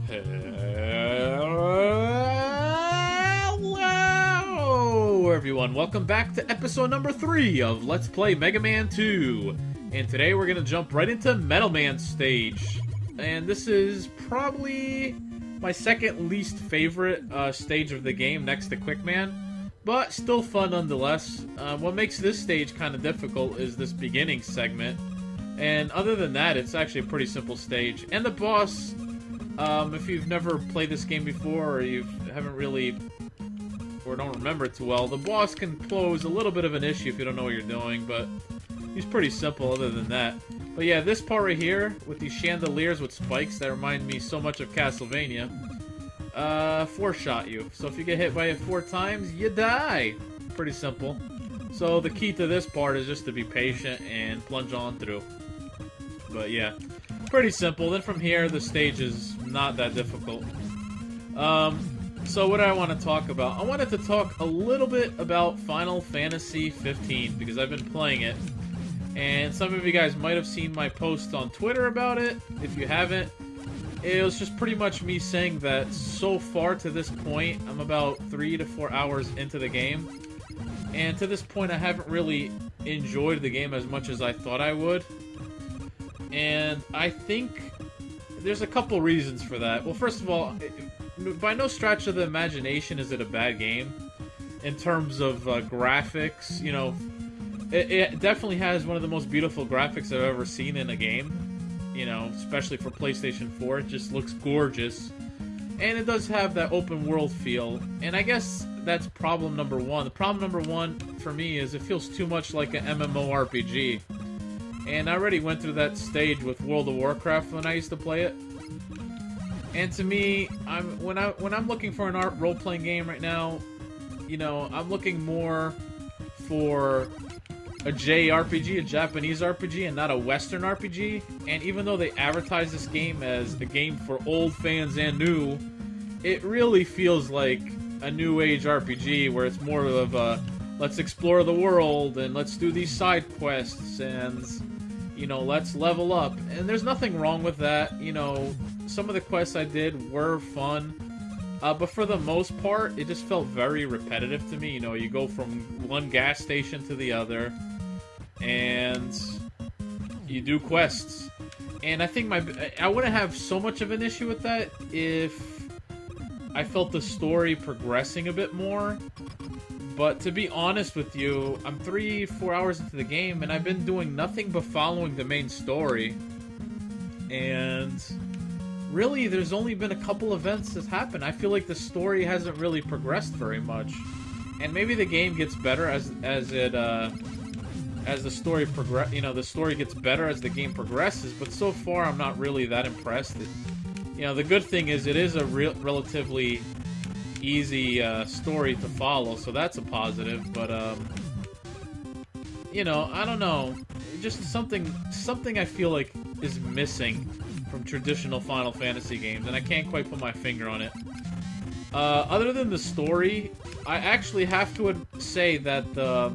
Hello, everyone. Welcome back to episode number 3 of Let's Play Mega Man 2. And today we're going to jump right into Metalman stage. And this is probably my second least favorite stage of the game next to Quickman. But still fun nonetheless. What makes this stage kind of difficult is this beginning segment. And other than that, it's actually a pretty simple stage. And the boss, if you've never played this game before, or you haven't really, or don't remember it too well, the boss can pose a little bit of an issue if you don't know what you're doing, but he's pretty simple other than that. But yeah, this part right here, with these chandeliers with spikes that remind me so much of Castlevania, 4-shot you. So if you get hit by it 4 times, you die! Pretty simple. So the key to this part is just to be patient and plunge on through. But yeah, pretty simple. Then from here, the stage is not that difficult. So what do I want to talk about? I wanted to talk a little bit about Final Fantasy 15 because I've been playing it. And some of you guys might have seen my post on Twitter about it. If you haven't, it was just pretty much me saying that so far to this point, I'm about 3 to 4 hours into the game. And to this point, I haven't really enjoyed the game as much as I thought I would. And I think there's a couple reasons for that. Well, first of all, by no stretch of the imagination is it a bad game. In terms of graphics, you know, it definitely has one of the most beautiful graphics I've ever seen in a game. You know, especially for PlayStation 4, it just looks gorgeous. And it does have that open world feel. And I guess that's problem number one. The problem number one for me is it feels too much like an MMORPG. And I already went through that stage with World of Warcraft when I used to play it. And to me, when I'm looking for an role-playing game right now, you know, I'm looking more for a JRPG, a Japanese RPG, and not a Western RPG. And even though they advertise this game as a game for old fans and new, it really feels like a new age RPG where it's more of a let's explore the world and let's do these side quests and, you know, let's level up. And there's nothing wrong with that. You know, some of the quests I did were fun. But for the most part, it just felt very repetitive to me. You know, you go from one gas station to the other, and you do quests. And I think I wouldn't have so much of an issue with that if I felt the story progressing a bit more. But to be honest with you, I'm 3-4 hours into the game, and I've been doing nothing but following the main story. And really, there's only been a couple events that happened. I feel like the story hasn't really progressed very much. And maybe the game gets better as the story the story gets better as the game progresses. But so far, I'm not really that impressed. You know, the good thing is it is a relatively easy story to follow, so that's a positive. But you know, I don't know. Just something I feel like is missing from traditional Final Fantasy games, and I can't quite put my finger on it. Other than the story, I actually have to say that the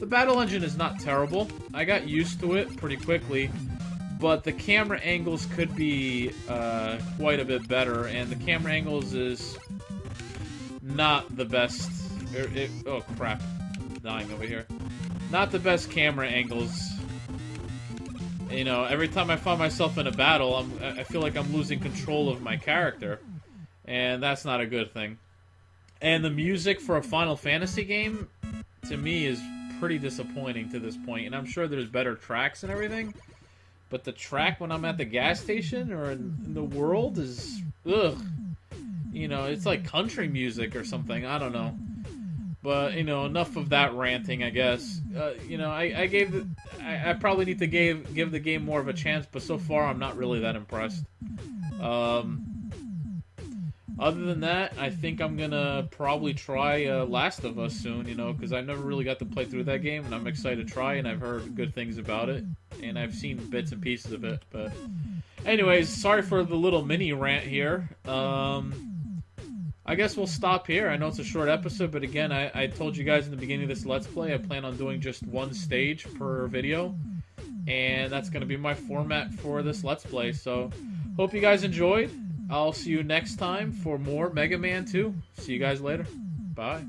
battle engine is not terrible. I got used to it pretty quickly, but the camera angles could be quite a bit better, and the camera angles is not the best. Oh crap, I'm dying over here. Not the best camera angles. You know, every time I find myself in a battle, I feel like I'm losing control of my character. And that's not a good thing. And the music for a Final Fantasy game, to me, is pretty disappointing to this point. And I'm sure there's better tracks and everything. But the track when I'm at the gas station or in the world is, ugh. You know, it's like country music or something. I don't know. But, you know, enough of that ranting, I guess. You know, I probably need to give the game more of a chance, but so far I'm not really that impressed. Other than that, I think I'm gonna probably try Last of Us soon, you know, because I never really got to play through that game, and I'm excited to try, and I've heard good things about it, and I've seen bits and pieces of it, but anyways, sorry for the little mini rant here. I guess we'll stop here. I know it's a short episode, but again, I told you guys in the beginning of this Let's Play, I plan on doing just one stage per video. And that's going to be my format for this Let's Play. So, hope you guys enjoyed. I'll see you next time for more Mega Man 2. See you guys later. Bye.